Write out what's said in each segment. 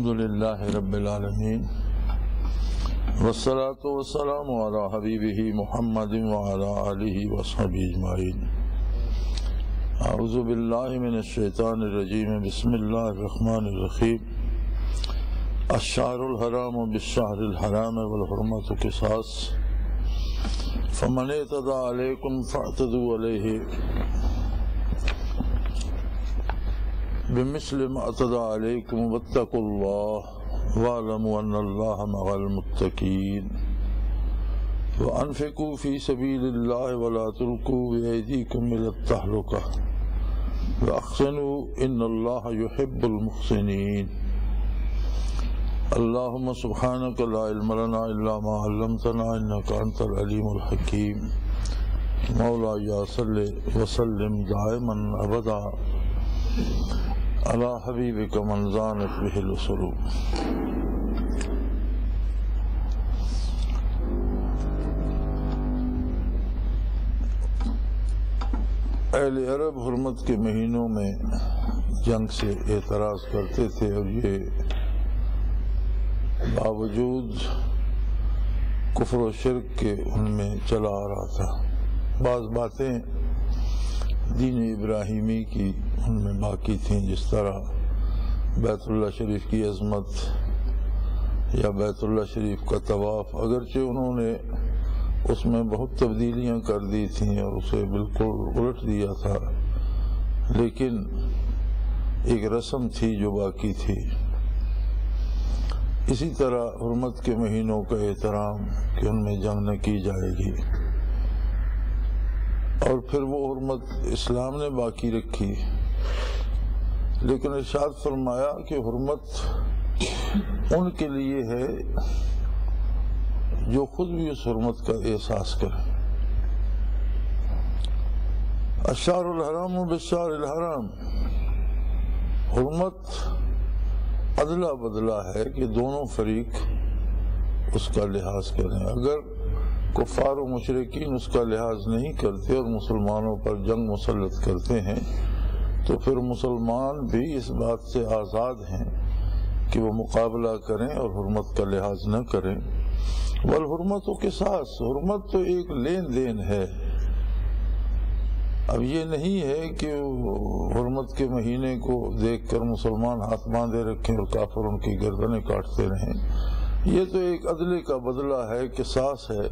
الحمد للہ رب العالمین والصلاة والسلام علی حبیبہ محمد وعلی آلہ وصحبہ اجمعین۔ اعوذ باللہ من الشیطان الرجیم، بسم اللہ الرحمن الرحیم۔ الشہر الحرام بالشہر الحرام والحرمۃ قصاص فمن اعتدی علیکم فاعتدوا علیہ بمثل ما اعتدى عليكم واتقوا الله واعلموا ان الله مع المتقين وانفقوا في سبيل الله ولا تلقوا بأيديكم الى التهلكة واحسنوا ان الله يحب المحسنين۔ اللهم سبحانك لا علم لنا الا ما علمتنا انك انت العليم الحكيم۔ مولاي صل وسلم دائما ابدا علی حبیبک من زانت بہ السرور۔ اہل عرب حرمت کے مہینوں میں جنگ سے اعتراض کرتے تھے، اور یہ باوجود کفر و شرک کے ان میں چلا آ رہا تھا۔ بعض باتیں دین ابراہیمی کی ان میں باقی تھیں، جس طرح بیت اللہ شریف کی عظمت یا بیت اللہ شریف کا طواف، اگرچہ انہوں نے اس میں بہت تبدیلیاں کر دی تھیں اور اسے بالکل الٹ دیا تھا، لیکن ایک رسم تھی جو باقی تھی۔ اسی طرح حرمت کے مہینوں کا احترام کہ ان میں جنگ نہ کی جائے گی، اور پھر وہ حرمت اسلام نے باقی رکھی، لیکن ارشاد فرمایا کہ حرمت ان کے لیے ہے جو خود بھی اس حرمت کا احساس کرے۔ الشہر الحرام بالشہر الحرام، حرمت ادلا بدلا ہے کہ دونوں فریق اس کا لحاظ کریں۔ اگر کفار و مشرکین اس کا لحاظ نہیں کرتے اور مسلمانوں پر جنگ مسلط کرتے ہیں، تو پھر مسلمان بھی اس بات سے آزاد ہیں کہ وہ مقابلہ کریں اور حرمت کا لحاظ نہ کریں۔ والحرمت و قصاص، حرمت تو ایک لین دین ہے۔ اب یہ نہیں ہے کہ حرمت کے مہینے کو دیکھ کر مسلمان ہاتھ باندھے رکھیں اور کافر ان کی گردنیں کاٹتے رہیں۔ یہ تو ایک عدلے کا بدلہ ہے، قصاص ہے۔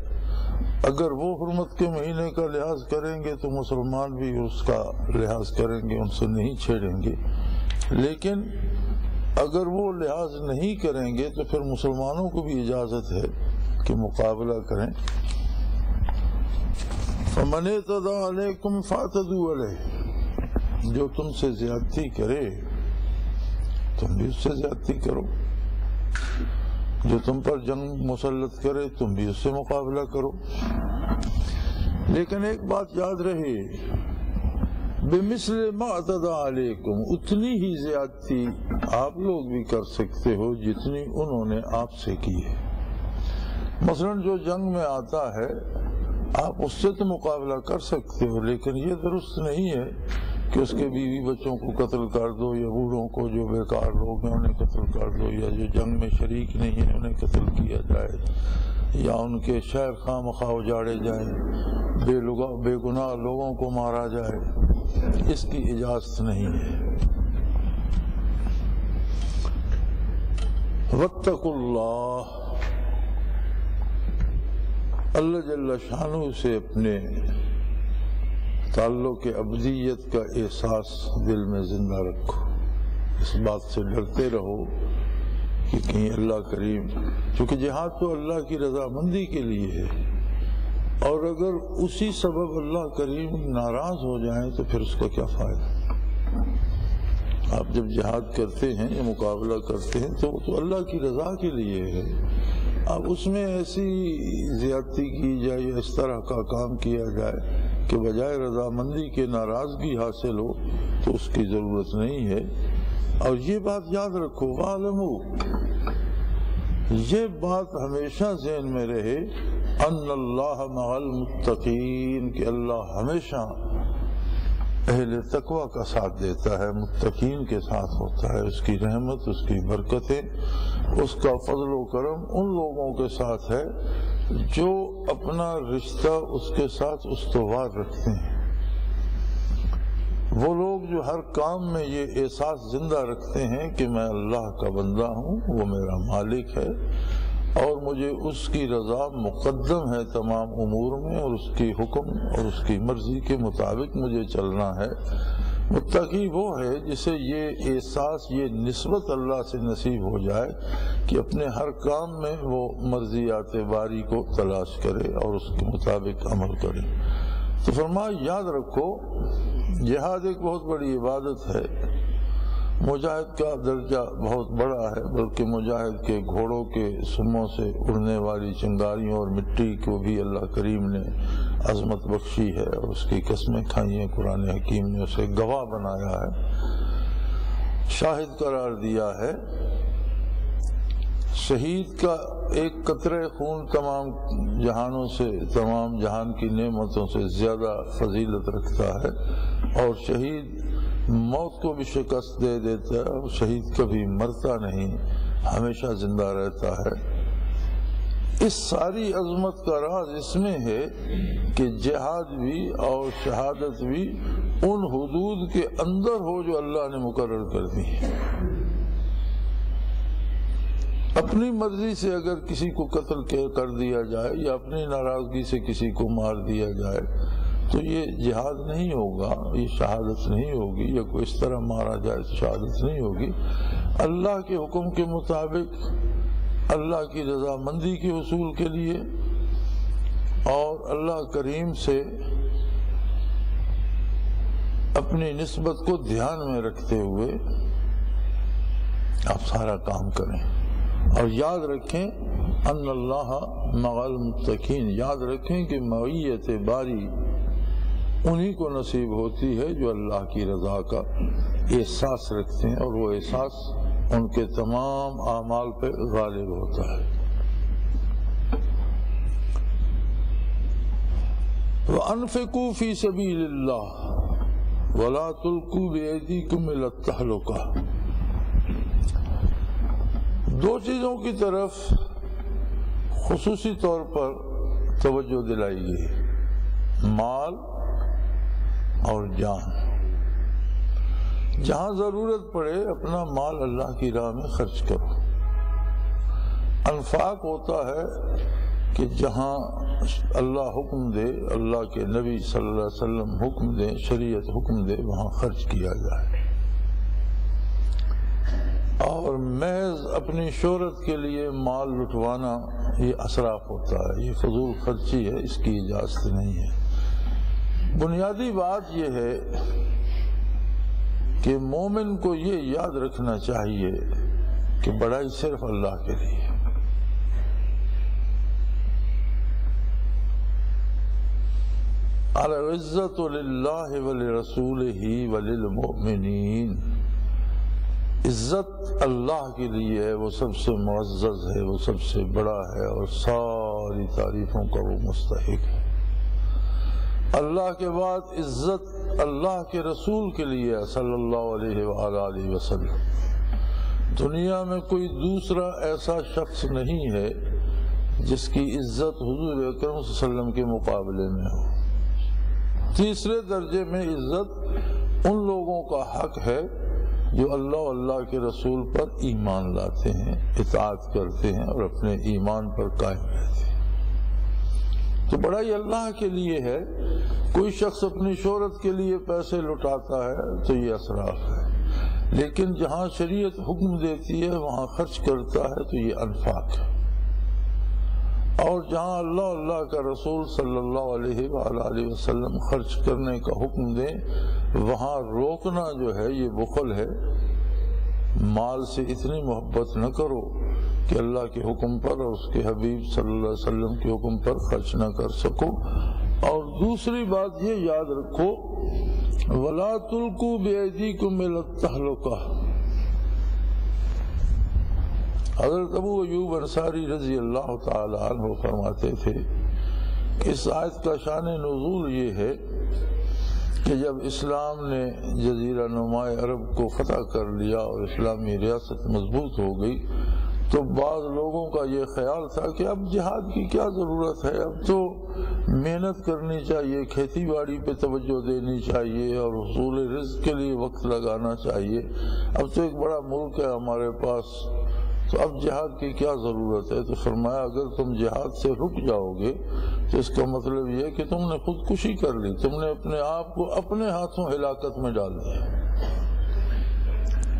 اگر وہ حرمت کے مہینے کا لحاظ کریں گے تو مسلمان بھی اس کا لحاظ کریں گے، ان سے نہیں چھیڑیں گے، لیکن اگر وہ لحاظ نہیں کریں گے تو پھر مسلمانوں کو بھی اجازت ہے کہ مقابلہ کریں۔ فَمَنِ اعْتَدَىٰ عَلَيْكُمْ فَاعْتَدُوا عَلَيْهِ، جو تم سے زیادتی کرے تم بھی اس سے زیادتی کرو، جو تم پر جنگ مسلط کرے تم بھی اس سے مقابلہ کرو۔ لیکن ایک بات یاد رہے، بِمِثْلِ مَا اعْتَدَىٰ عَلَيْكُمْ، اتنی ہی زیادتی آپ لوگ بھی کر سکتے ہو جتنی انہوں نے آپ سے کی ہے۔ مثلا جو جنگ میں آتا ہے آپ اس سے تو مقابلہ کر سکتے ہو، لیکن یہ درست نہیں ہے کہ اس کے بیوی بچوں کو قتل کر دو، یا بوڑھوں کو جو بیکار لوگ ہیں انہیں قتل کر دو، یا جو جنگ میں شریک نہیں ہیں انہیں قتل کیا جائے، یا ان کے شہر خواہ مخواہ اجاڑے جائیں، بے گناہ لوگوں کو مارا جائے، اس کی اجازت نہیں ہے۔ واتقوا اللہ، اللہ جل شانہ سے اپنے تعلق ابدیت کا احساس دل میں زندہ رکھو، اس بات سے ڈرتے رہو کہ کہیں اللہ کریم، چونکہ جہاد تو اللہ کی رضامندی کے لیے ہے، اور اگر اسی سبب اللہ کریم ناراض ہو جائیں تو پھر اس کا کیا فائدہ۔ آپ جب جہاد کرتے ہیں یا مقابلہ کرتے ہیں تو وہ تو اللہ کی رضا کے لیے ہے۔ اب اس میں ایسی زیادتی کی جائے یا اس طرح کا کام کیا جائے کہ بجائے رضامندی کے ناراضگی حاصل ہو، تو اس کی ضرورت نہیں ہے۔ اور یہ بات یاد رکھو، وَاعْلَمُوا، یہ بات ہمیشہ ذہن میں رہے، أَنَّ اللَّهَ مَعَ الْمُتَّقِينَ، کہ اللہ ہمیشہ اہل تقوی کا ساتھ دیتا ہے، متقین کے ساتھ ہوتا ہے، اس کی رحمت، اس کی برکتیں، اس کا فضل و کرم ان لوگوں کے ساتھ ہے جو اپنا رشتہ اس کے ساتھ استوار رکھتے ہیں۔ وہ لوگ جو ہر کام میں یہ احساس زندہ رکھتے ہیں کہ میں اللہ کا بندہ ہوں، وہ میرا مالک ہے اور مجھے اس کی رضا مقدم ہے تمام امور میں، اور اس کی حکم اور اس کی مرضی کے مطابق مجھے چلنا ہے۔ متقی وہ ہے جسے یہ احساس، یہ نسبت اللہ سے نصیب ہو جائے کہ اپنے ہر کام میں وہ مرضیات باری کو تلاش کرے اور اس کے مطابق عمل کرے۔ تو فرمایا یاد رکھو جہاد ایک بہت بڑی عبادت ہے، مجاہد کا درجہ بہت بڑا ہے، بلکہ مجاہد کے گھوڑوں کے سموں سے اڑنے والی چنگاریوں اور مٹی کو بھی اللہ کریم نے عظمت بخشی ہے اور اس کی قسمیں کھائی ہیں، قرآن حکیم نے اسے گواہ بنایا ہے، شاہد قرار دیا ہے۔ شہید کا ایک قطرہ خون تمام جہانوں سے، تمام جہان کی نعمتوں سے زیادہ فضیلت رکھتا ہے، اور شہید موت کو بھی شکست دے دیتا ہے، اور شہید کبھی مرتا نہیں، ہمیشہ زندہ رہتا ہے۔ اس ساری عظمت کا راز اس میں ہے کہ جہاد بھی اور شہادت بھی ان حدود کے اندر ہو جو اللہ نے مقرر کر دی ہے۔ اپنی مرضی سے اگر کسی کو قتل کر دیا جائے یا اپنی ناراضگی سے کسی کو مار دیا جائے تو یہ جہاد نہیں ہوگا، یہ شہادت نہیں ہوگی، یا کوئی اس طرح مارا جائے تو شہادت نہیں ہوگی۔ اللہ کے حکم کے مطابق، اللہ کی رضامندی کے حصول کے لیے اور اللہ کریم سے اپنی نسبت کو دھیان میں رکھتے ہوئے آپ سارا کام کریں، اور یاد رکھیں ان اللہ مع المتقین، یاد رکھیں کہ معیت باری انہی کو نصیب ہوتی ہے جو اللہ کی رضا کا احساس رکھتے ہیں، اور وہ احساس ان کے تمام اعمال پہ غالب ہوتا ہے۔ وَأَنفِقُوا فِي سَبِيلِ اللَّهِ وَلَا تُلْقُوا بِأَيْدِيكُمْ إِلَى التَّهْلُكَةِ۔ دو چیزوں کی طرف خصوصی طور پر توجہ دلائی گئی، مال اور جان۔ جہاں ضرورت پڑے اپنا مال اللہ کی راہ میں خرچ کرو۔ انفاق ہوتا ہے کہ جہاں اللہ حکم دے، اللہ کے نبی صلی اللہ علیہ وسلم حکم دے، شریعت حکم دے، وہاں خرچ کیا جائے، اور محض اپنی شہرت کے لیے مال لٹوانا یہ اسراف ہوتا ہے، یہ فضول خرچی ہے، اس کی اجازت نہیں ہے۔ بنیادی بات یہ ہے کہ مومن کو یہ یاد رکھنا چاہیے کہ بڑائی صرف اللہ کے لیے ہے۔ العزت للہ ولرسولہ وللمؤمنین، عزت اللہ کے لیے ہے، وہ سب سے معزز ہے، وہ سب سے بڑا ہے، اور ساری تعریفوں کا وہ مستحق ہے۔ اللہ کے بعد عزت اللہ کے رسول کے لیے صلی اللہ علیہ وآلہ وسلم۔ دنیا میں کوئی دوسرا ایسا شخص نہیں ہے جس کی عزت حضور اکرم صلی اللہ علیہ وسلم کے مقابلے میں ہو۔ تیسرے درجے میں عزت ان لوگوں کا حق ہے جو اللہ و اللہ کے رسول پر ایمان لاتے ہیں، اطاعت کرتے ہیں اور اپنے ایمان پر قائم رہتے ہیں۔ تو بڑائی اللہ کے لیے ہے۔ کوئی شخص اپنی شہرت کے لیے پیسے لٹاتا ہے تو یہ اسراف ہے، لیکن جہاں شریعت حکم دیتی ہے وہاں خرچ کرتا ہے تو یہ انفاق ہے، اور جہاں اللہ کا رسول صلی اللہ علیہ وآلہ وسلم خرچ کرنے کا حکم دیں وہاں روکنا جو ہے یہ بخل ہے۔ مال سے اتنی محبت نہ کرو کہ اللہ کے حکم پر اور اس کے حبیب صلی اللہ علیہ وسلم کے حکم پر خرچ نہ کر سکو۔ اور دوسری بات یہ یاد رکھو، وَلَا تُلْقُوا بِأَيْدِيكُمْ إِلَى التَّهْلُكَةِ۔ حضرت ابو ایوب انصاری رضی اللہ تعالی عنہ فرماتے تھے، اس آیت کا شان نزول یہ ہے کہ جب اسلام نے جزیرہ نما عرب کو فتح کر لیا اور اسلامی ریاست مضبوط ہو گئی تو بعض لوگوں کا یہ خیال تھا کہ اب جہاد کی کیا ضرورت ہے، اب تو محنت کرنی چاہیے، کھیتی باڑی پہ توجہ دینی چاہیے اور حصول رزق کے لیے وقت لگانا چاہیے، اب تو ایک بڑا ملک ہے ہمارے پاس، تو اب جہاد کی کیا ضرورت ہے؟ تو فرمایا اگر تم جہاد سے رک جاؤ گے تو اس کا مطلب یہ ہے کہ تم نے خودکشی کر لی، تم نے اپنے آپ کو اپنے ہاتھوں ہلاکت میں ڈال دیا۔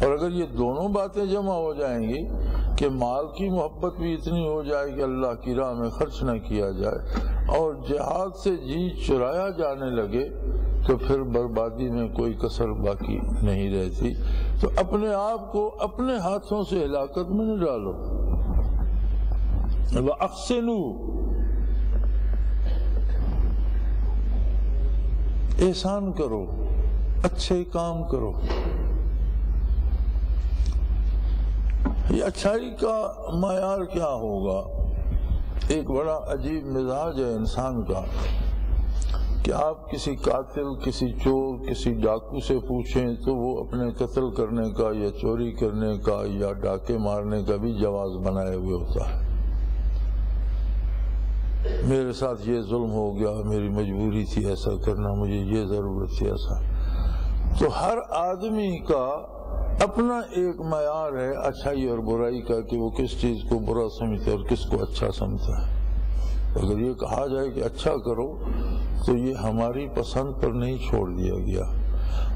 اور اگر یہ دونوں باتیں جمع ہو جائیں گی کہ مال کی محبت بھی اتنی ہو جائے کہ اللہ کی راہ میں خرچ نہ کیا جائے اور جہاد سے جی چرایا جانے لگے تو پھر بربادی میں کوئی کسر باقی نہیں رہتی۔ تو اپنے آپ کو اپنے ہاتھوں سے ہلاکت میں نہ ڈالو۔ وَأَحْسِنُوا، احسان کرو، اچھے کام کرو۔ یہ اچھائی کا معیار کیا ہوگا؟ ایک بڑا عجیب مزاج ہے انسان کا کہ آپ کسی قاتل، کسی چور، کسی ڈاکو سے پوچھیں تو وہ اپنے قتل کرنے کا یا چوری کرنے کا یا ڈاکے مارنے کا بھی جواز بنائے ہوئے ہوتا ہے۔ میرے ساتھ یہ ظلم ہو گیا، میری مجبوری تھی ایسا کرنا، مجھے یہ ضرورت تھی ایسا۔ تو ہر آدمی کا اپنا ایک معیار ہے اچھائی اور برائی کا کہ وہ کس چیز کو برا سمجھتا ہے اور کس کو اچھا سمجھتا ہے۔ اگر یہ کہا جائے کہ اچھا کرو تو یہ ہماری پسند پر نہیں چھوڑ دیا گیا۔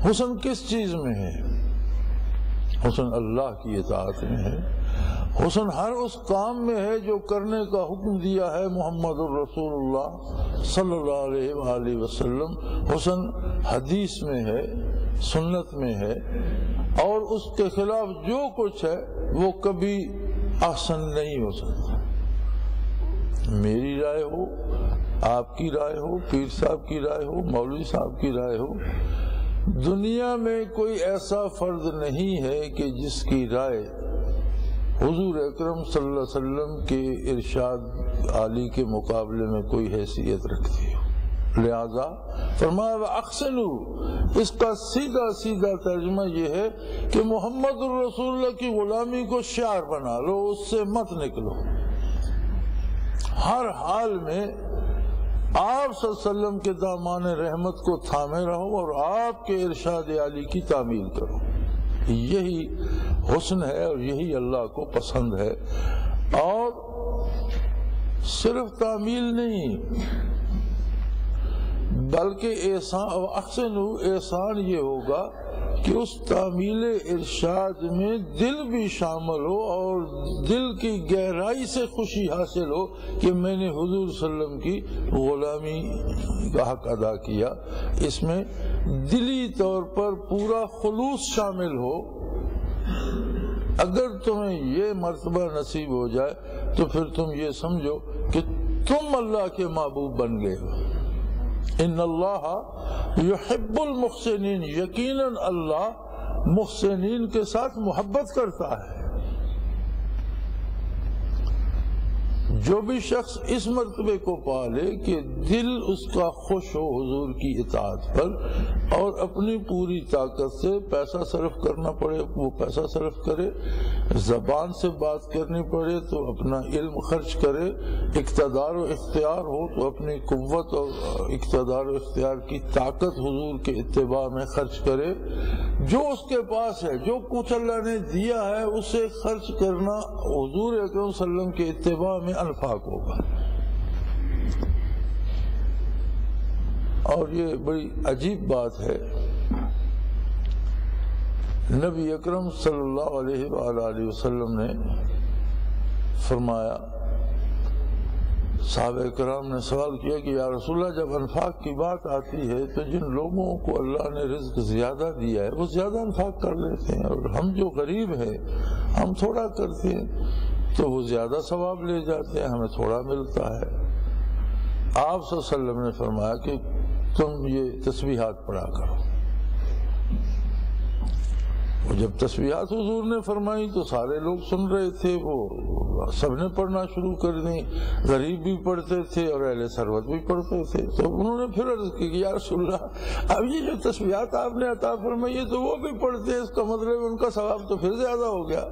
حسن کس چیز میں ہے؟ حسن اللہ کی اطاعت میں ہے، حسن ہر اس کام میں ہے جو کرنے کا حکم دیا ہے محمد الرسول اللہ صلی اللہ علیہ وآلہ وسلم، حسن حدیث میں ہے، سنت میں ہے، اور اس کے خلاف جو کچھ ہے وہ کبھی احسن نہیں ہو سکتا۔ میری رائے ہو، آپ کی رائے ہو، پیر صاحب کی رائے ہو، مولوی صاحب کی رائے ہو، دنیا میں کوئی ایسا فرد نہیں ہے کہ جس کی رائے حضور اکرم صلی اللہ علیہ وسلم کے ارشاد عالی کے مقابلے میں کوئی حیثیت رکھتی ہو۔ لہذا فرمایا وَأَحْسِنُوا، اس کا سیدھا سیدھا ترجمہ یہ ہے کہ محمد الرسول اللہ کی غلامی کو شعار بنا لو، اس سے مت نکلو۔ ہر حال میں آپ صلی اللہ علیہ وسلم کے دامان رحمت کو تھامے رہو اور آپ کے ارشاد عالی کی تعمیل کرو۔ یہی حسن ہے اور یہی اللہ کو پسند ہے۔ اور صرف تعمیل نہیں بلکہ احسان یہ ہوگا کہ اس تعمیل ارشاد میں دل بھی شامل ہو اور دل کی گہرائی سے خوشی حاصل ہو کہ میں نے حضور صلی اللہ علیہ وسلم کی غلامی کا حق ادا کیا۔ اس میں دلی طور پر پورا خلوص شامل ہو۔ اگر تمہیں یہ مرتبہ نصیب ہو جائے تو پھر تم یہ سمجھو کہ تم اللہ کے محبوب بن گئے ہو۔ ان اللہ یحب المحسنین، یقیناً اللہ محسنین کے ساتھ محبت کرتا ہے۔ جو بھی شخص اس مرتبے کو پا لے کہ دل اس کا خوش ہو حضور کی اطاعت پر اور اپنی پوری طاقت سے پیسہ صرف کرنا پڑے وہ پیسہ صرف کرے، زبان سے بات کرنی پڑے تو اپنا علم خرچ کرے، اقتدار و اختیار ہو تو اپنی قوت اور اقتدار و اختیار کی طاقت حضور کے اتباع میں خرچ کرے۔ جو اس کے پاس ہے، جو کچھ اللہ نے دیا ہے، اسے خرچ کرنا حضور اکرم صلی اللہ علیہ وسلم کے اتباع میں انفاق ہوگا۔ اور یہ بڑی عجیب بات ہے، نبی اکرم صلی اللہ علیہ وآلہ وسلم نے فرمایا، صحابہ کرام نے سوال کیا کہ یا رسول اللہ جب انفاق کی بات آتی ہے تو جن لوگوں کو اللہ نے رزق زیادہ دیا ہے وہ زیادہ انفاق کر لیتے ہیں اور ہم جو غریب ہیں ہم تھوڑا کرتے ہیں تو وہ زیادہ ثواب لے جاتے ہیں، ہمیں تھوڑا ملتا ہے۔ آپ صلی اللہ علیہ وسلم نے فرمایا کہ تم یہ تسبیحات پڑھا کرو، وہ جب تسبیحات حضور نے فرمائی تو سارے لوگ سن رہے تھے، وہ سب نے پڑھنا شروع کر دیں، غریب بھی پڑھتے تھے اور اہل ثروت بھی پڑھتے تھے۔ تو انہوں نے پھر عرض کی کہ یا رسول اللہ، اب یہ جو تسبیحات آپ نے عطا فرمائی ہے تو وہ بھی پڑھتے ہیں، اس کا مطلب ان کا ثواب تو پھر زیادہ ہو گیا۔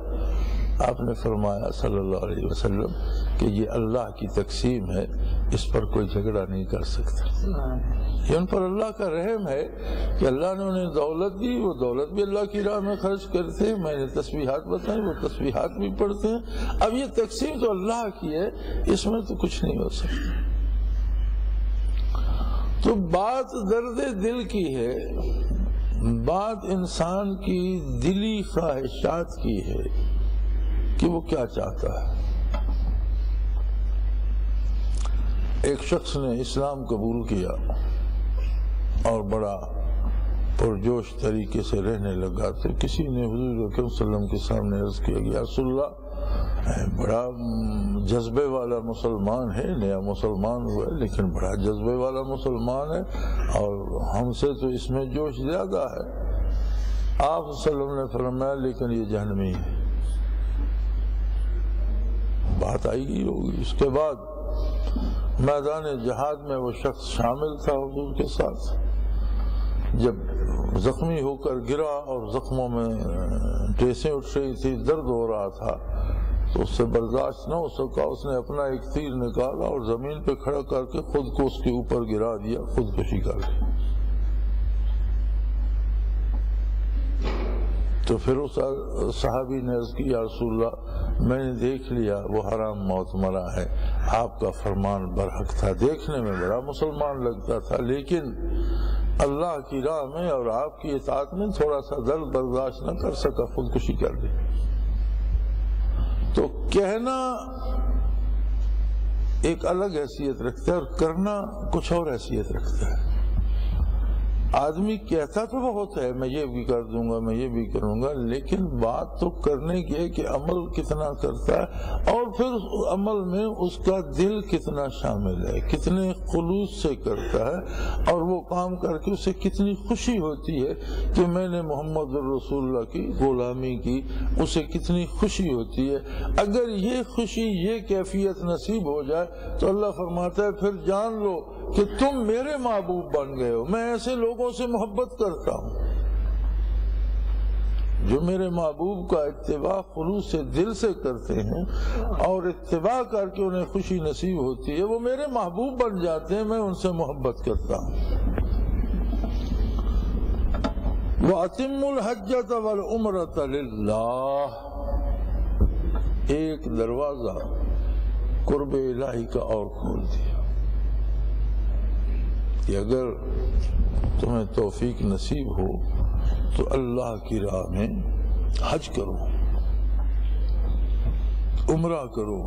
آپ نے فرمایا صلی اللہ علیہ وسلم کہ یہ اللہ کی تقسیم ہے، اس پر کوئی جھگڑا نہیں کر سکتا۔ یہ ان پر اللہ کا رحم ہے کہ اللہ نے انہیں دولت دی، وہ دولت بھی اللہ کی راہ میں خرچ کرتے ہیں، میں نے تسبیحات بتائیں وہ تسبیحات بھی پڑھتے ہیں۔ اب یہ تقسیم تو اللہ کی ہے، اس میں تو کچھ نہیں ہو سکتا۔ تو بات درد دل کی ہے، بات انسان کی دلی خواہشات کی ہے کہ وہ کیا چاہتا ہے۔ ایک شخص نے اسلام قبول کیا اور بڑا پرجوش طریقے سے رہنے لگا، تو کسی نے حضور اکرم صلی اللہ علیہ وسلم کے سامنے عرض کیا کہ یا رسول اللہ، بڑا جذبے والا مسلمان ہے، نیا مسلمان ہوا ہے لیکن بڑا جذبے والا مسلمان ہے اور ہم سے تو اس میں جوش زیادہ ہے۔ آپ صلی اللہ علیہ وسلم نے فرمایا لیکن یہ جہنمی ہے۔ بات آئی گئی ہوگی۔ اس کے بعد میدان جہاد میں وہ شخص شامل تھا حضور کے ساتھ، جب زخمی ہو کر گرا اور زخموں میں ٹیسیں اٹھ رہی تھی، درد ہو رہا تھا، تو اس سے برداشت نہ ہو سکا، اس نے اپنا ایک تیر نکالا اور زمین پہ کھڑا کر کے خود کو اس کے اوپر گرا دیا، خودکشی کر لی۔ تو پھر اس صحابی نے عرض کی یا رسول اللہ، میں نے دیکھ لیا وہ حرام موت مرا ہے، آپ کا فرمان برحق تھا، دیکھنے میں بڑا مسلمان لگتا تھا لیکن اللہ کی راہ میں اور آپ کی اطاعت میں تھوڑا سا درد برداشت نہ کر سکا، خودکشی کر دی۔ تو کہنا ایک الگ حیثیت رکھتا ہے اور کرنا کچھ اور حیثیت رکھتا ہے۔ آدمی کہتا تو بہت ہے، میں یہ بھی کر دوں گا، میں یہ بھی کروں گا، لیکن بات تو کرنے کی ہے کہ عمل کتنا کرتا ہے اور پھر عمل میں اس کا دل کتنا شامل ہے، کتنے خلوص سے کرتا ہے اور وہ کام کر کے اسے کتنی خوشی ہوتی ہے کہ میں نے محمد الرسول اللہ کی غلامی کی، اسے کتنی خوشی ہوتی ہے۔ اگر یہ خوشی، یہ کیفیت نصیب ہو جائے تو اللہ فرماتا ہے پھر جان لو کہ تم میرے محبوب بن گئے ہو۔ میں ایسے لوگوں سے محبت کرتا ہوں جو میرے محبوب کا اتباع خلوص سے دل سے کرتے ہیں اور اتباع کر کے انہیں خوشی نصیب ہوتی ہے، وہ میرے محبوب بن جاتے ہیں، میں ان سے محبت کرتا ہوں۔ وَأَتِمُّ الْحَجَّةَ وَالْعُمْرَةَ لِلَّهِ، ایک دروازہ قرب الہی کا اور کھول دیا کہ اگر تمہیں توفیق نصیب ہو تو اللہ کی راہ میں حج کرو، عمرہ کرو۔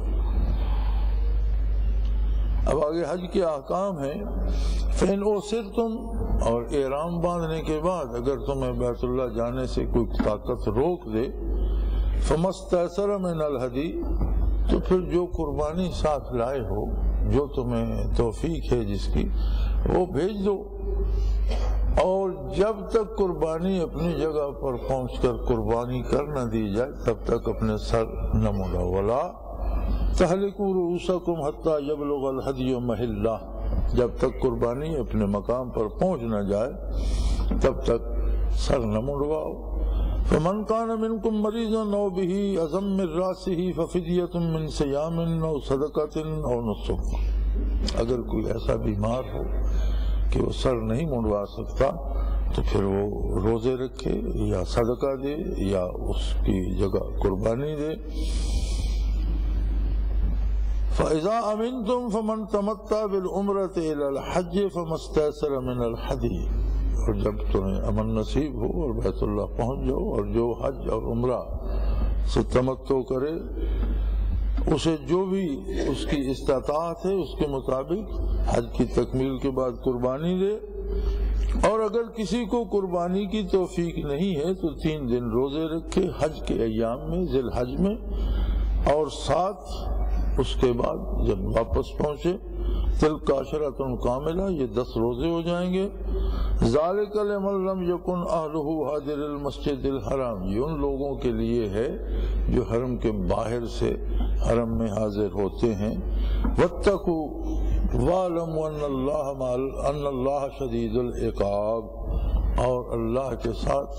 اب آگے حج کے احکام ہیں۔ فَإِنْ أُحْصِرْتُمْ، اور احرام باندھنے کے بعد اگر تمہیں بیت اللہ جانے سے کوئی طاقت روک دے، فَمَا اسْتَيْسَرَ مِنَ الْهَدْيِ، تو پھر جو قربانی ساتھ لائے ہو، جو تمہیں توفیق ہے جس کی، وہ بھیج دو، اور جب تک قربانی اپنی جگہ پر پہنچ کر قربانی کر نہ دی جائے تب تک اپنے سر نہ مڑو۔ وَلَا تَحْلِقُوا رُؤُوسَكُمْ حَتَّى يَبْلُغَ الْهَدْيُ مَحِلَّهُ، جب تک قربانی اپنے مقام پر پہنچ نہ جائے تب تک سر نہ مڑواؤ۔ فَمَنْ كَانَ مِنْكُمْ مَرِيضًا أَوْ بِهِ أَذًى مِّن رَّأْسِهِ فَفِدْيَةٌ مِّن صِيَامٍ أَوْ صَدَقَةٍ أَوْ نُسُكٍ، اگر کوئی ایسا بیمار ہو کہ وہ سر نہیں منڈوا سکتا تو پھر وہ روزے رکھے یا صدقہ دے یا اس کی جگہ قربانی دے۔ فَإِذَا أَمِنْتُمْ فَمَنْ تَمَتَّعَ بِالْعُمْرَةِ إِلَى الْحَجِّ فَمَا اسْتَيْسَرَ مِنَ الْهَدْيِ، اور جب تمہیں امن نصیب ہو اور بیت اللہ پہنچ جاؤ اور جو حج اور عمرہ سے تمتع کرے اسے جو بھی اس کی استطاعت ہے اس کے مطابق حج کی تکمیل کے بعد قربانی دے، اور اگر کسی کو قربانی کی توفیق نہیں ہے تو 3 دن روزے رکھے حج کے ایام میں، ذی الحج میں، اور ساتھ اس کے بعد جب واپس پہنچے تلک عشرۃ کاملہ، یہ 10 روزے ہو جائیں گے۔ ذالک لمن لم یکن اہلہ حاضر المسجد الحرام، یہ ان لوگوں کے لیے ہے جو حرم کے باہر سے حرم میں حاضر ہوتے ہیں۔ واتقوا واعلموا ان اللہ شدید العقاب، اور اللہ کے ساتھ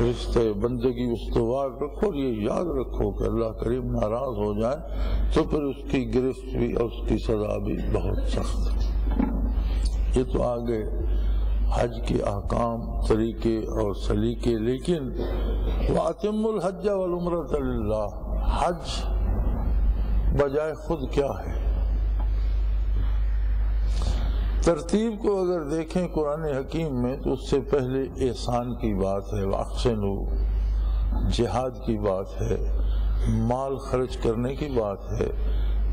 رشتے بندگی استوار رکھو، اور یہ یاد رکھو کہ اللہ کریم ناراض ہو جائے تو پھر اس کی گرفت بھی اور اس کی سزا بھی بہت سخت ہے۔ یہ تو آگے حج کے احکام، طریقے اور سلیقے، لیکن وَأَتِمُّ الْحَجَّ وَالْعُمْرَةَ لِلَّهِ، حج بجائے خود کیا ہے؟ ترتیب کو اگر دیکھیں قرآن حکیم میں تو اس سے پہلے احسان کی بات ہے، وَأَحْسِنُوا، جہاد کی بات ہے، مال خرچ کرنے کی بات ہے،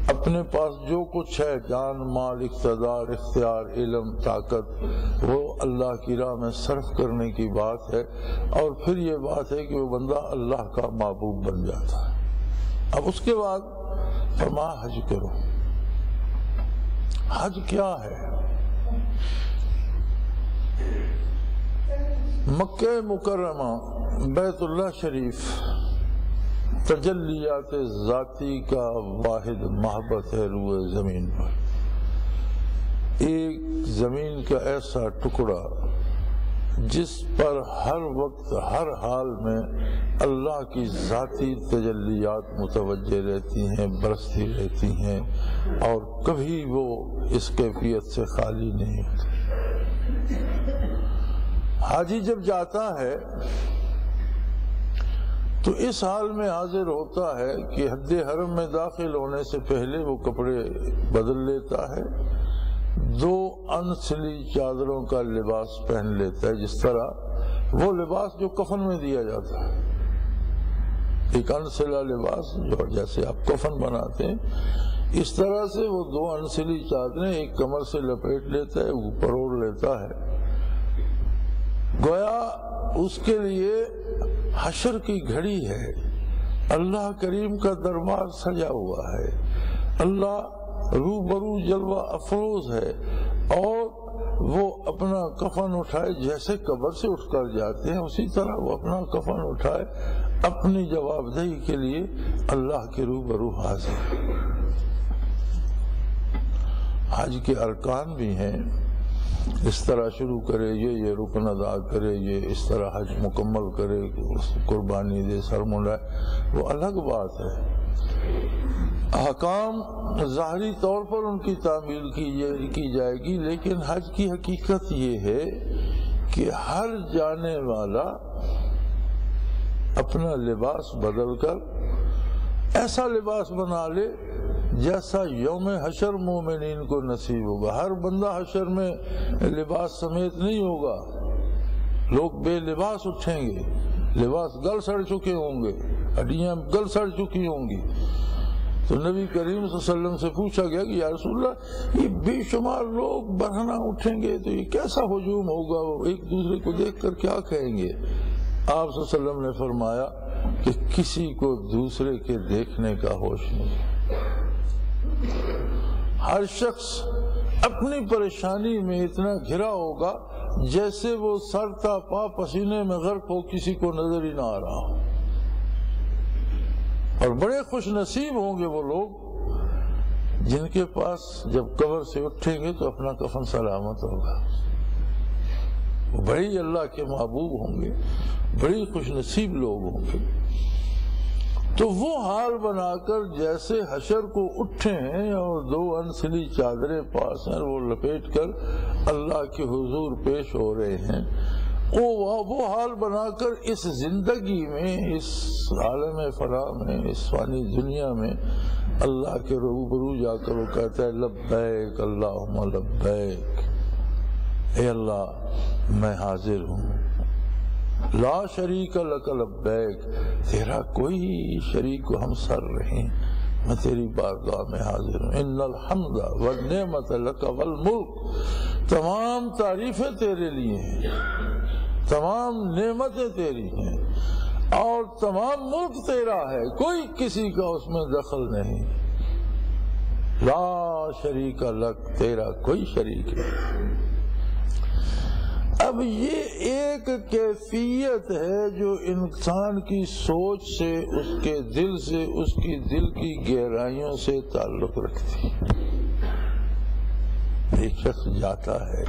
اپنے پاس جو کچھ ہے، جان، مال، اقتدار، اختیار، علم، طاقت، وہ اللہ کی راہ میں صرف کرنے کی بات ہے، اور پھر یہ بات ہے کہ وہ بندہ اللہ کا محبوب بن جاتا ہے۔ اب اس کے بعد فرمایا حج کرو۔ حج کیا ہے؟ مکہ مکرمہ، بیت اللہ شریف تجلیات ذاتی کا واحد محبت ہے روئے زمین پر۔ ایک زمین کا ایسا ٹکڑا جس پر ہر وقت ہر حال میں اللہ کی ذاتی تجلیات متوجہ رہتی ہیں، برستی رہتی ہیں، اور کبھی وہ اس کیفیت سے خالی نہیں ہوتی۔ حاجی جب جاتا ہے تو اس حال میں حاضر ہوتا ہے کہ حد حرم میں داخل ہونے سے پہلے وہ کپڑے بدل لیتا ہے، 2 انسلی چادروں کا لباس پہن لیتا ہے، جس طرح وہ لباس جو کفن میں دیا جاتا ہے، ایک انسلا لباس جو جیسے آپ کفن بناتے ہیں، اس طرح سے وہ 2 انسلی چادریں ایک کمر سے لپیٹ لیتا ہے، اوپر اوڑھ لیتا ہے، گویا اس کے لیے حشر کی گھڑی ہے، اللہ کریم کا دربار سجا ہوا ہے، اللہ روبرو جلوہ افروز ہے، اور وہ اپنا کفن اٹھائے، جیسے قبر سے اٹھ کر جاتے ہیں اسی طرح وہ اپنا کفن اٹھائے، اپنی جواب دہی کے لیے اللہ کے روبرو حاضر۔ حج کے ارکان بھی ہیں، اس طرح شروع کرے، یہ رکن ادا کرے، یہ اس طرح حج مکمل کرے، قربانی دے، سر منڈائے، وہ الگ بات ہے۔ احکام ظاہری طور پر ان کی تعمیل کی جائے گی، لیکن حج کی حقیقت یہ ہے کہ ہر جانے والا اپنا لباس بدل کر ایسا لباس بنا لے جیسا یوم حشر مومنین کو نصیب ہوگا۔ ہر بندہ حشر میں لباس سمیت نہیں ہوگا، لوگ بے لباس اٹھیں گے، لباس گل سڑ چکے ہوں گے، ہڈیاں گل سڑ چکی ہوں گی۔ تو نبی کریم صلی اللہ علیہ وسلم سے پوچھا گیا کہ یا رسول اللہ، یہ بے شمار لوگ برہنہ اٹھیں گے تو یہ کیسا ہجوم ہوگا، وہ ایک دوسرے کو دیکھ کر کیا کہیں گے؟ آپ صلی اللہ علیہ وسلم نے فرمایا کہ کسی کو دوسرے کے دیکھنے کا ہوش نہیں، ہر شخص اپنی پریشانی میں اتنا گھرا ہوگا جیسے وہ سر تا پا پسینے میں غرق ہو، کسی کو نظر ہی نہ آ رہا ہو۔ اور بڑے خوش نصیب ہوں گے وہ لوگ جن کے پاس جب قبر سے اٹھیں گے تو اپنا کفن سلامت ہوگا، وہ بڑی اللہ کے محبوب ہوں گے، بڑی خوش نصیب لوگ ہوں گے۔ تو وہ حال بنا کر جیسے حشر کو اٹھے ہیں اور 2 انسلی چادریں پاس ہیں، وہ لپیٹ کر اللہ کے حضور پیش ہو رہے ہیں، وہ حال بنا کر اس زندگی میں، اس عالم فنا میں، اس فانی دنیا میں اللہ کے روبرو جا کر وہ کہتا ہے لبیک اللہم لبیک، اے اللہ میں حاضر ہوں، لا شریک لک لبیک، تیرا کوئی شریک و ہمسر نہیں، میں تیری بارگاہ میں حاضر ہوں، ان الحمد والنعمت لک والملک، تمام تعریفیں تیرے لیے ہیں، تمام نعمتیں تیری ہیں، اور تمام ملک تیرا ہے، کوئی کسی کا اس میں دخل نہیں۔ لا شریک لک، تیرا کوئی شریک نہیں۔ اب یہ ایک کیفیت ہے جو انسان کی سوچ سے، اس کے دل سے، اس کی دل کی گہرائیوں سے تعلق رکھتی ہے۔ ایک شخص جاتا ہے،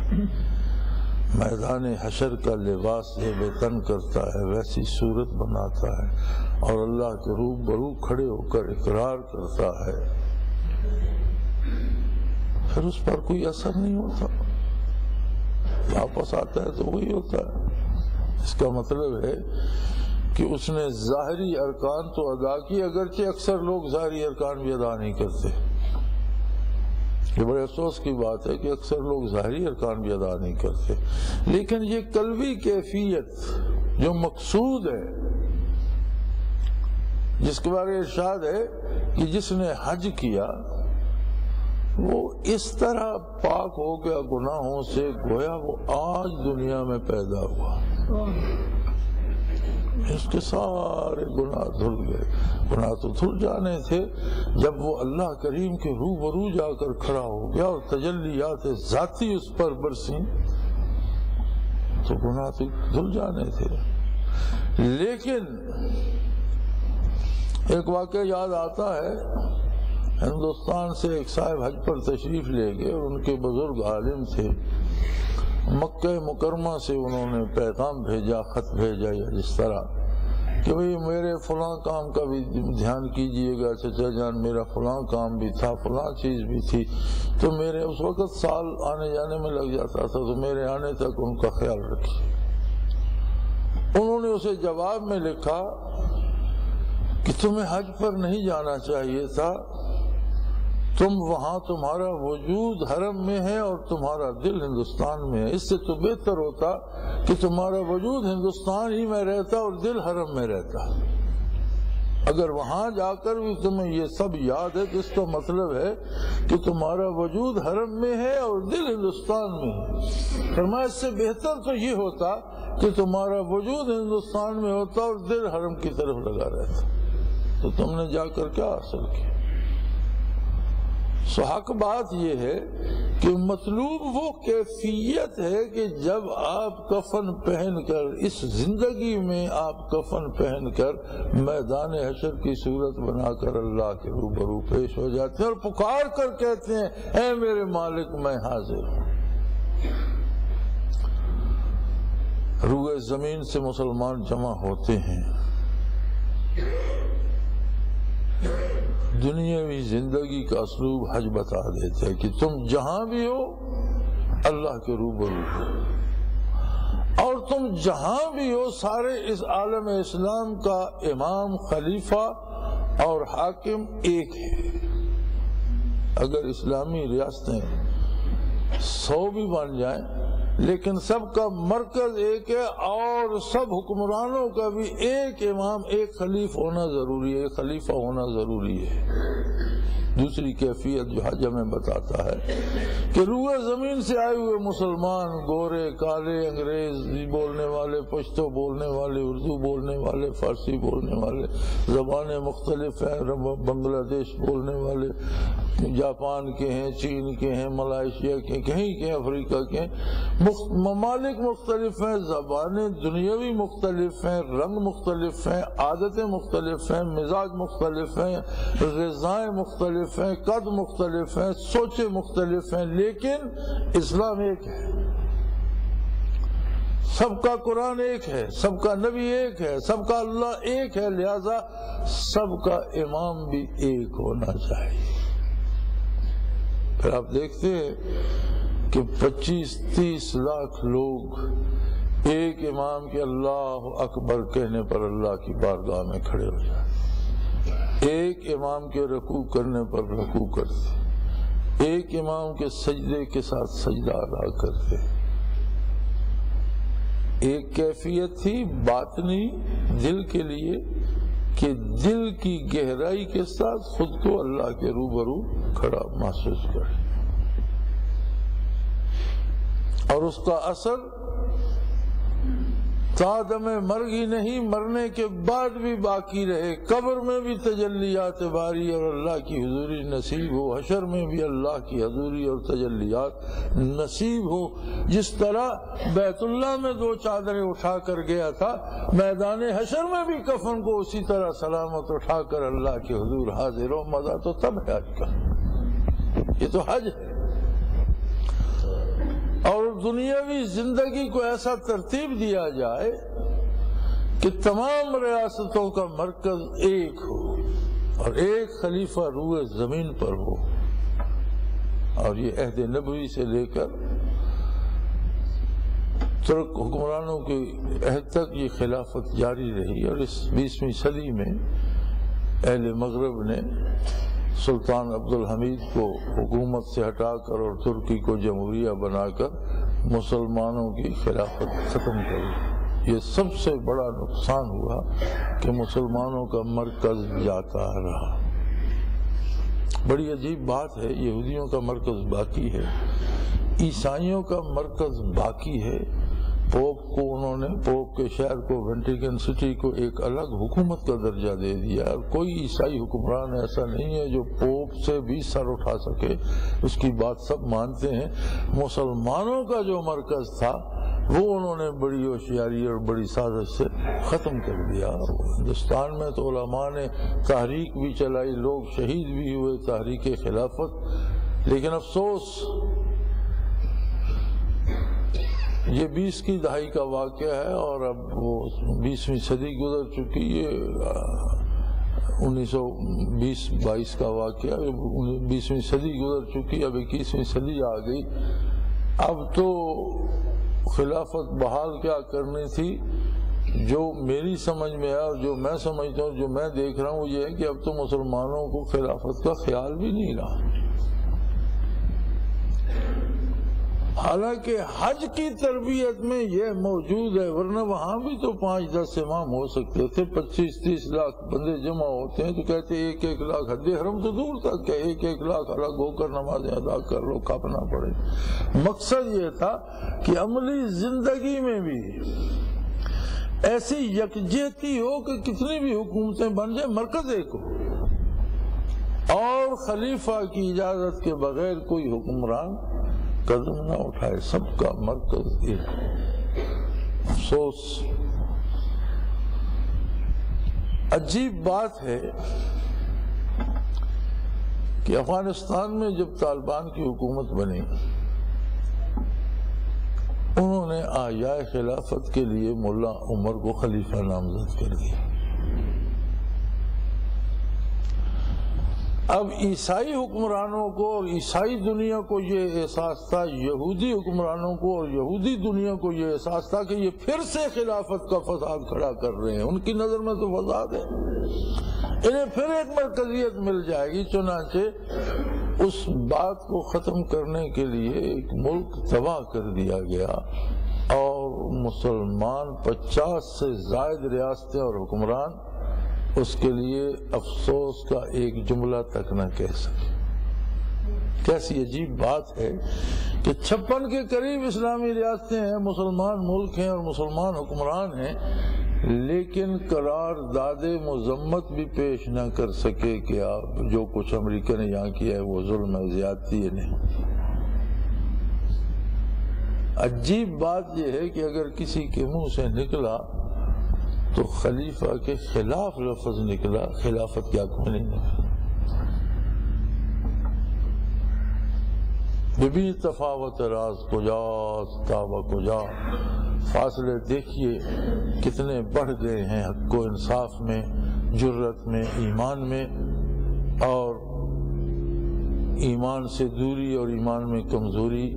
میدان حشر کا لباس بے تن کرتا ہے، ویسی صورت بناتا ہے اور اللہ کے روبرو کھڑے ہو کر اقرار کرتا ہے، پھر اس پر کوئی اثر نہیں ہوتا، واپس آتا ہے تو وہی ہوتا ہے۔ اس کا مطلب ہے کہ اس نے ظاہری ارکان تو ادا کی، اگرچہ اکثر لوگ ظاہری ارکان بھی ادا نہیں کرتے۔ یہ بڑے افسوس کی بات ہے کہ اکثر لوگ ظاہری ارکان بھی ادا نہیں کرتے، لیکن یہ قلبی کیفیت جو مقصود ہے، جس کے بارے ارشاد ہے کہ جس نے حج کیا وہ اس طرح پاک ہو گیا گناہوں سے گویا وہ آج دنیا میں پیدا ہوا، اس کے سارے گناہ دھل گئے۔ گناہ تو دھل جانے تھے جب وہ اللہ کریم کے روبرو جا کر کھڑا ہو گیا اور تجلیات ذاتی اس پر برسیں، تو گناہ تو دھل جانے تھے۔ لیکن ایک واقعہ یاد آتا ہے، ہندوستان سے ایک صاحب حج پر تشریف لے گئے اور ان کے بزرگ عالم تھے، مکہ مکرمہ سے انہوں نے پیغام بھیجا، خط بھیجا یا جس طرح کہ بھئی میرے فلاں کام کا بھی دھیان کیجئے گا چچا جان، میرا فلاں کام بھی تھا، فلاں چیز بھی تھی، تو میرے اس وقت سال آنے جانے میں لگ جاتا تھا، تو میرے آنے تک ان کا خیال رکھیے۔ انہوں نے اسے جواب میں لکھا کہ تمہیں حج پر نہیں جانا چاہیے تھا، تم وہاں تمہارا وجود حرم میں ہے اور تمہارا دل ہندوستان میں ہے، اس سے تو بہتر ہوتا کہ تمہارا وجود ہندوستان ہی میں رہتا اور دل حرم میں رہتا۔ اگر وہاں جا کر بھی تمہیں یہ سب یاد ہے تو اس کا مطلب ہے کہ تمہارا وجود حرم میں ہے اور دل ہندوستان میں ہے۔ فرمایا اس سے بہتر تو یہ ہوتا کہ تمہارا وجود ہندوستان میں ہوتا اور دل حرم کی طرف لگا رہتا، تو تم نے جا کر کیا حاصل کیا؟ سو حق بات یہ ہے کہ مطلوب وہ کیفیت ہے کہ جب آپ کفن پہن کر اس زندگی میں آپ کفن پہن کر میدان حشر کی صورت بنا کر اللہ کے روبرو پیش ہو جاتے ہیں اور پکار کر کہتے ہیں اے میرے مالک میں حاضر ہوں۔ روئے زمین سے مسلمان جمع ہوتے ہیں، دنیاوی زندگی کا اسلوب حج بتا دیتے ہیں کہ تم جہاں بھی ہو اللہ کے روبرو ہو، اور تم جہاں بھی ہو سارے اس عالم اسلام کا امام، خلیفہ اور حاکم ایک ہے۔ اگر اسلامی ریاستیں 100 بھی بن جائیں لیکن سب کا مرکز ایک ہے اور سب حکمرانوں کا بھی ایک امام، ایک خلیفہ ہونا ضروری ہے، ایک خلیفہ ہونا ضروری ہے۔ دوسری کیفیت جو حج ہمیں بتاتا ہے کہ روئے زمین سے آئے ہوئے مسلمان، گورے، کالے، انگریزی بولنے والے، پشتو بولنے والے، اردو بولنے والے، فارسی بولنے والے، زبانیں مختلف ہیں، بنگلہ دیش بولنے والے، جاپان کے ہیں، چین کے ہیں، ملائیشیا کے، کہیں کے، افریقہ کے، ممالک مختلف ہیں، زبانیں دنیاوی مختلف ہیں، رنگ مختلف ہیں، عادتیں مختلف ہیں، مزاج مختلف ہیں، غذائیں مختلف ہیں، قد مختلف ہیں، سوچیں مختلف ہیں، لیکن اسلام ایک ہے، سب کا قرآن ایک ہے، سب کا نبی ایک ہے، سب کا اللہ ایک ہے، لہذا سب کا امام بھی ایک ہونا چاہیے۔ پھر آپ دیکھتے ہیں کہ 25-30 لاکھ لوگ ایک امام کے اللہ اکبر کہنے پر اللہ کی بارگاہ میں کھڑے ہو جاتے، ایک امام کے رکوع کرنے پر رکوع کرتے، ایک امام کے سجدے کے ساتھ سجدہ ادا کرتے۔ ایک کیفیت تھی باطنی دل کے لیے کہ دل کی گہرائی کے ساتھ خود کو اللہ کے روبرو کھڑا محسوس کرے، اور اس کا اثر تا دم مرگ ہی نہیں مرنے کے بعد بھی باقی رہے، قبر میں بھی تجلیات باری اور اللہ کی حضوری نصیب ہو، حشر میں بھی اللہ کی حضوری اور تجلیات نصیب ہو۔ جس طرح بیت اللہ میں 2 چادریں اٹھا کر گیا تھا، میدان حشر میں بھی کفن کو اسی طرح سلامت اٹھا کر اللہ کے حضور حاضر ہو۔ مزہ تو تب ہے حج کا، یہ تو حج ہے۔ اور دنیاوی زندگی کو ایسا ترتیب دیا جائے کہ تمام ریاستوں کا مرکز ایک ہو اور ایک خلیفہ روئے زمین پر ہو، اور یہ عہد نبوی سے لے کر ترک حکمرانوں کے عہد تک یہ خلافت جاری رہی۔ اور اس 20ویں صدی میں اہل مغرب نے سلطان عبدالحمید کو حکومت سے ہٹا کر اور ترکی کو جمہوریہ بنا کر مسلمانوں کی خلافت ختم کری۔ یہ سب سے بڑا نقصان ہوا کہ مسلمانوں کا مرکز جاتا رہا۔ بڑی عجیب بات ہے، یہودیوں کا مرکز باقی ہے، عیسائیوں کا مرکز باقی ہے۔ پوپ کو انہوں نے، پوپ کے شہر کو، ویٹیکن سٹی کو ایک الگ حکومت کا درجہ دے دیا، اور کوئی عیسائی حکمران ایسا نہیں ہے جو پوپ سے بھی سر اٹھا سکے، اس کی بات سب مانتے ہیں۔ مسلمانوں کا جو مرکز تھا وہ انہوں نے بڑی ہوشیاری اور بڑی سازش سے ختم کر دیا۔ ہندوستان میں تو علماء نے تحریک بھی چلائی، لوگ شہید بھی ہوئے تحریک خلافت، لیکن افسوس یہ 20 کی دہائی کا واقعہ ہے، اور اب وہ 20ویں صدی گزر چکی ہے، 1920-22 کا واقعہ، 20ویں صدی گزر چکی، اب 21ویں صدی آ گئی۔ اب تو خلافت بحال کیا کرنی تھی، جو میری سمجھ میں ہے اور جو میں سمجھتا ہوں، جو میں دیکھ رہا ہوں، وہ یہ ہے کہ اب تو مسلمانوں کو خلافت کا خیال بھی نہیں رہا۔ حالانکہ حج کی تربیت میں یہ موجود ہے، ورنہ وہاں بھی تو 5-10 امام ہو سکتے تھے، 25-30 لاکھ بندے جمع ہوتے ہیں تو کہتے 1-1 لاکھ، حد حرم تو دور تک کہ 1-1 لاکھ الگ ہو کر نمازیں ادا کر لو، کھاپنا پڑے۔ مقصد یہ تھا کہ عملی زندگی میں بھی ایسی یکجہتی ہو کہ کتنی بھی حکومتیں بن جائیں، مرکز ایک ہو، اور خلیفہ کی اجازت کے بغیر کوئی حکمران قدم نہ اٹھائے، سب کا مرکز ایک۔ افسوس، عجیب بات ہے کہ افغانستان میں جب طالبان کی حکومت بنی، انہوں نے آیاء خلافت کے لیے ملا عمر کو خلیفہ نامزد کر دیا۔ اب عیسائی حکمرانوں کو اور عیسائی دنیا کو یہ احساس تھا، یہودی حکمرانوں کو اور یہودی دنیا کو یہ احساس تھا کہ یہ پھر سے خلافت کا فساد کھڑا کر رہے ہیں، ان کی نظر میں تو فساد ہے، انہیں پھر ایک مرکزیت مل جائے گی۔ چنانچہ اس بات کو ختم کرنے کے لیے ایک ملک تباہ کر دیا گیا، اور مسلمان 50 سے زائد ریاستیں اور حکمران اس کے لیے افسوس کا ایک جملہ تک نہ کہہ سکے۔ کیسی عجیب بات ہے کہ 56 کے قریب اسلامی ریاستیں ہیں، مسلمان ملک ہیں اور مسلمان حکمران ہیں، لیکن قرارداد مذمت بھی پیش نہ کر سکے کہ آپ جو کچھ امریکہ نے یہاں کیا ہے وہ ظلم ہے، زیادتی ہے۔ نہیں، عجیب بات یہ ہے کہ اگر کسی کے منہ سے نکلا تو خلیفہ کے خلاف لفظ نکلا، خلافت کیا کوئی نہیں نکلا۔ ببی تفاوت راز کجاست تابہ کجا، فاصلے دیکھیے کتنے بڑھ گئے ہیں حق و انصاف میں، جرت میں، ایمان میں، اور ایمان سے دوری اور ایمان میں کمزوری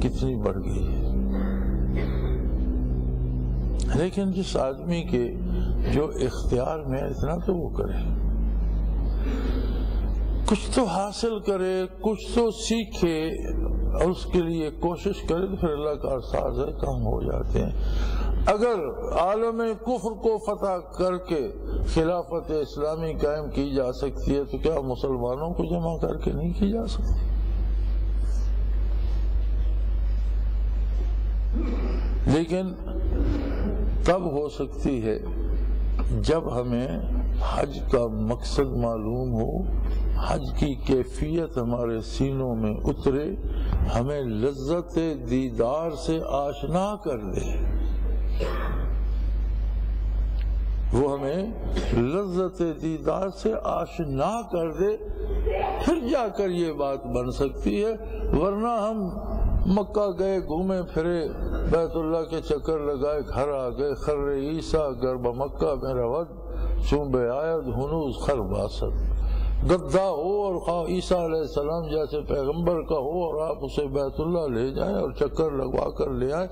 کتنی بڑھ گئی ہے۔ لیکن جس آدمی کے جو اختیار میں اتنا تو وہ کرے، کچھ تو حاصل کرے، کچھ تو سیکھے، اور اس کے لیے کوشش کرے، تو پھر اللہ کا احساس ہے کام ہو جاتے ہیں۔ اگر عالم کفر کو فتح کر کے خلافت اسلامی قائم کی جا سکتی ہے تو کیا مسلمانوں کو جمع کر کے نہیں کی جا سکتی؟ لیکن تب ہو سکتی ہے جب ہمیں حج کا مقصد معلوم ہو، حج کی کیفیت ہمارے سینوں میں اترے، ہمیں لذت دیدار سے آشنا کر دے، وہ ہمیں لذت دیدار سے آشنا کر دے، پھر جا کر یہ بات بن سکتی ہے۔ ورنہ ہم مکہ گئے، گھومے پھرے، بیت اللہ کے چکر لگائے، گھر آ گئے، خر عیسیٰ گرب مکہ میرا ود چون بے آید ہنوز خر باسد، گدھا ہو اور خواہ عیسیٰ علیہ السلام جیسے پیغمبر کا ہو اور آپ اسے بیت اللہ لے جائیں اور چکر لگوا کر لے آئیں،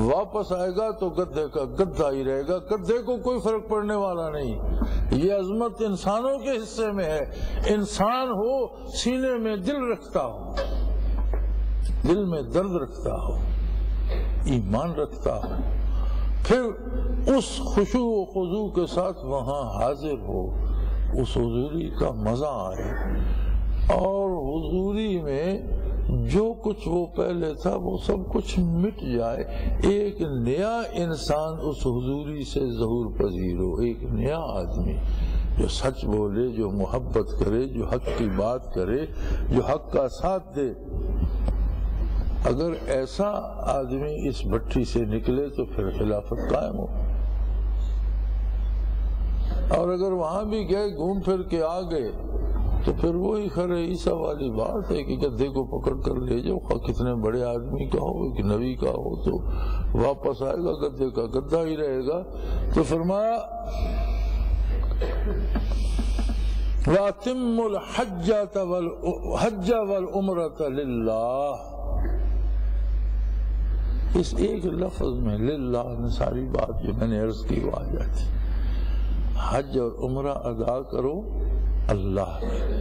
واپس آئے گا تو گدھے کا گدھا ہی رہے گا، گدھے کو کوئی فرق پڑنے والا نہیں۔ یہ عظمت انسانوں کے حصے میں ہے، انسان ہو سینے میں دل رکھتا ہو، دل میں درد رکھتا ہو، ایمان رکھتا ہو، پھر اس خشوع و خضوع کے ساتھ وہاں حاضر ہو، اس حضوری کا مزہ آئے، اور حضوری میں جو کچھ وہ پہلے تھا وہ سب کچھ مٹ جائے، ایک نیا انسان اس حضوری سے ظہور پذیر ہو، ایک نیا آدمی جو سچ بولے، جو محبت کرے، جو حق کی بات کرے، جو حق کا ساتھ دے۔ اگر ایسا آدمی اس بھٹی سے نکلے تو پھر خلافت قائم ہو، اور اگر وہاں بھی گئے گھوم پھر کے آ گئے تو پھر وہی خر عیسیٰ والی بات ہے کہ گدھے کو پکڑ کر لے جاؤ، کتنے بڑے آدمی کا ہو، کہ نبی کا ہو، تو واپس آئے گا گدھے کا گدھا ہی رہے گا۔ تو فرمایا وَأَتِمُّ الْحَجَّةَ وَالْعُمْرَةَ لِلَّهِ، اس ایک لفظ میں للہ نے ساری بات جو میں نے عرض کی وہ آ جاتی۔ حج اور عمرہ ادا کرو اللہ کے،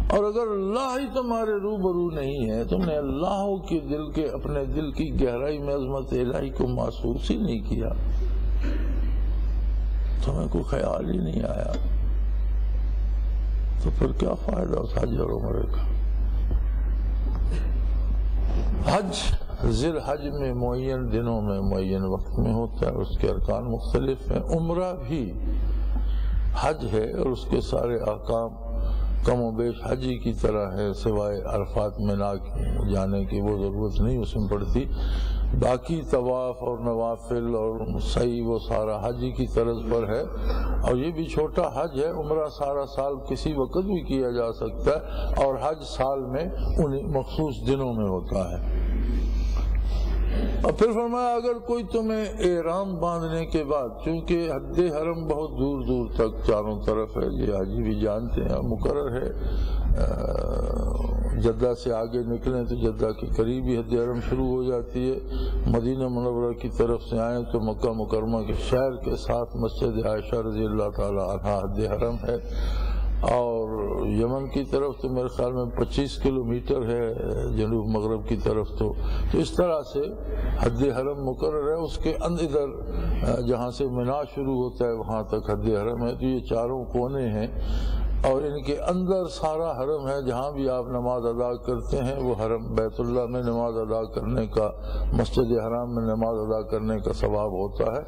اور اگر اللہ ہی تمہارے روبرو نہیں ہے، تم نے اللہ کے دل کے اپنے دل کی گہرائی میں عظمت الہی کو محسوس ہی نہیں کیا، تمہیں کوئی خیال ہی نہیں آیا، تو پھر کیا فائدہ اس حج اور عمرے کا؟ حج ذی الحج میں معین دنوں میں معین وقت میں ہوتا ہے، اس کے ارکان مختلف ہیں۔ عمرہ بھی حج ہے اور اس کے سارے احکام کم و بیش حجی کی طرح ہے، سوائے عرفات منا جانے کی وہ ضرورت نہیں اس میں پڑتی، باقی طواف اور نوافل اور سعی وہ سارا حجی کی طرز پر ہے، اور یہ بھی چھوٹا حج ہے۔ عمرہ سارا سال کسی وقت بھی کیا جا سکتا ہے، اور حج سال میں ان مخصوص دنوں میں ہوتا ہے۔ اور پھر فرمایا اگر کوئی تمہیں احرام باندھنے کے بعد، چونکہ حد حرم بہت دور دور تک چاروں طرف ہے، یہ حاجی بھی جانتے ہیں، مقرر ہے، جدہ سے آگے نکلیں تو جدہ کے قریب ہی حد حرم شروع ہو جاتی ہے، مدینہ منورہ کی طرف سے آئیں تو مکہ مکرمہ کے شہر کے ساتھ مسجد عائشہ رضی اللہ تعالی عنہا حد حرم ہے، اور یمن کی طرف تو میرے خیال میں 25 کلومیٹر ہے جنوب مغرب کی طرف، تو اس طرح سے حد حرم مقرر ہے، اس کے ادھر جہاں سے منا شروع ہوتا ہے وہاں تک حد حرم ہے، تو یہ چاروں کونے ہیں، اور ان کے اندر سارا حرم ہے، جہاں بھی آپ نماز ادا کرتے ہیں وہ حرم بیت اللہ میں نماز ادا کرنے کا، مسجد حرام میں نماز ادا کرنے کا ثواب ہوتا ہے،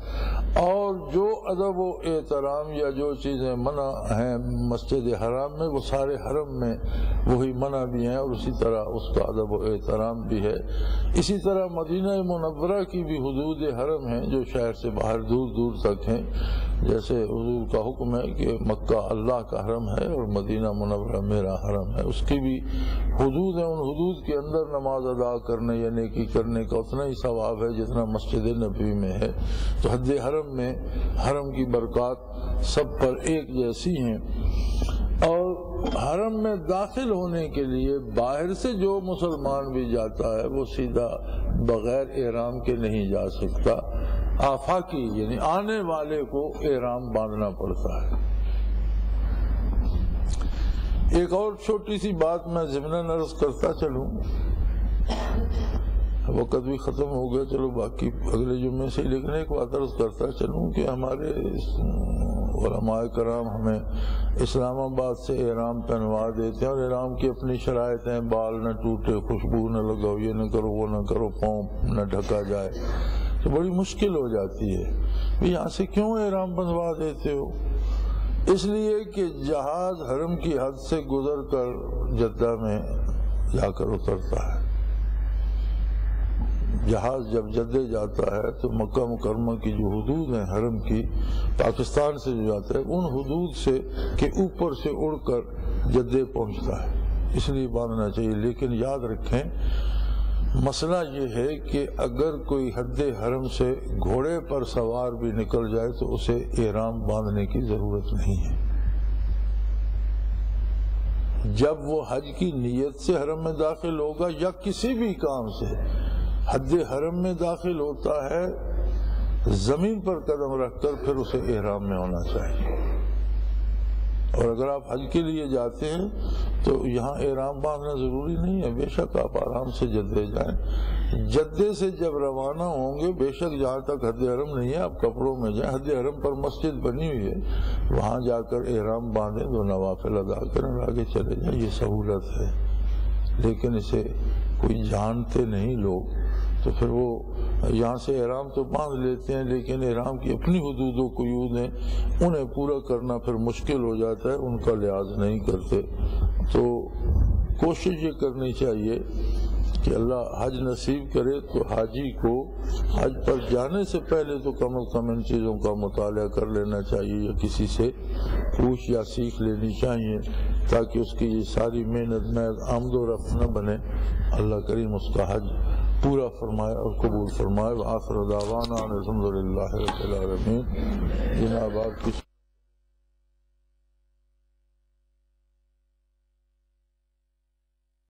اور جو ادب و احترام یا جو چیزیں منع ہیں مسجد حرام میں وہ سارے حرم میں وہی منع بھی ہیں، اور اسی طرح اس کا ادب و احترام بھی ہے۔ اسی طرح مدینہ منورہ کی بھی حدود حرم ہیں جو شہر سے باہر دور دور تک ہیں، جیسے حضور کا حکم ہے کہ مکہ اللہ کا حرم ہے اور مدینہ منورہ میرا حرم ہے، اس کی بھی حدود ہیں، ان حدود کے اندر نماز ادا کرنے یا نیکی کرنے کا اتنا ہی ثواب ہے جتنا مسجد نبوی میں ہے۔ تو حد حرم میں حرم کی برکات سب پر ایک جیسی ہیں، اور حرم میں داخل ہونے کے لیے باہر سے جو مسلمان بھی جاتا ہے وہ سیدھا بغیر احرام کے نہیں جا سکتا، آفاقی یعنی آنے والے کو احرام باندھنا پڑتا ہے۔ ایک اور چھوٹی سی بات میں ضمناً عرض کرتا چلوں، وقت بھی ختم ہو گیا، چلو باقی اگلے جمعے سے، لیکن ایک بات عرض کرتا چلوں کہ ہمارے علماء کرام ہمیں اسلام آباد سے احرام پہنوا دیتے ہیں، اور احرام کی اپنی شرائط ہیں، بال نہ ٹوٹے، خوشبو نہ لگاؤ، یہ نہ کرو وہ نہ کرو، پاؤں نہ ڈھکا جائے، تو بڑی مشکل ہو جاتی ہے، یہاں سے کیوں احرام بندھوا دیتے ہو؟ اس لیے کہ جہاز حرم کی حد سے گزر کر جدہ میں جا کر اترتا ہے۔ جہاز جب جدے جاتا ہے تو مکہ مکرمہ کی جو حدود ہیں حرم کی، پاکستان سے جو جاتا ہے ان حدود سے کے اوپر سے اڑ کر جدے پہنچتا ہے، اس لیے باندھنا چاہیے۔ لیکن یاد رکھیں مسئلہ یہ ہے کہ اگر کوئی حد حرم سے گھوڑے پر سوار بھی نکل جائے تو اسے احرام باندھنے کی ضرورت نہیں ہے۔ جب وہ حج کی نیت سے حرم میں داخل ہوگا یا کسی بھی کام سے حد حرم میں داخل ہوتا ہے، زمین پر قدم رکھ کر پھر اسے احرام میں ہونا چاہیے۔ اور اگر آپ حج کے لیے جاتے ہیں تو یہاں احرام باندھنا ضروری نہیں ہے، بے شک آپ آرام سے جدے جائیں۔ جدے سے جب روانہ ہوں گے بے شک جہاں تک حد حرم نہیں ہے آپ کپڑوں میں جائیں، حد حرم پر مسجد بنی ہوئی ہے وہاں جا کر احرام باندھیں، دو نوافل ادا کریں اور آگے چلے جائیں، یہ سہولت ہے۔ لیکن اسے کوئی جانتے نہیں لوگ تو پھر وہ یہاں سے احرام تو باندھ لیتے ہیں لیکن احرام کی اپنی حدود و قیود ہیں، انہیں پورا کرنا پھر مشکل ہو جاتا ہے، ان کا لحاظ نہیں کرتے۔ تو کوشش یہ کرنی چاہیے کہ اللہ حج نصیب کرے تو حاجی کو حج پر جانے سے پہلے تو کم از کم ان چیزوں کا مطالعہ کر لینا چاہیے یا کسی سے پوچھ یا سیکھ لینی چاہیے تاکہ اس کی یہ ساری محنت میں آمد و رفت نہ بنے۔ اللہ کریم اس کا حج پورا فرمائے اور قبول فرمائے۔ وآخر دعوانا الحمدللہ رب العالمین۔ جناب آپ کی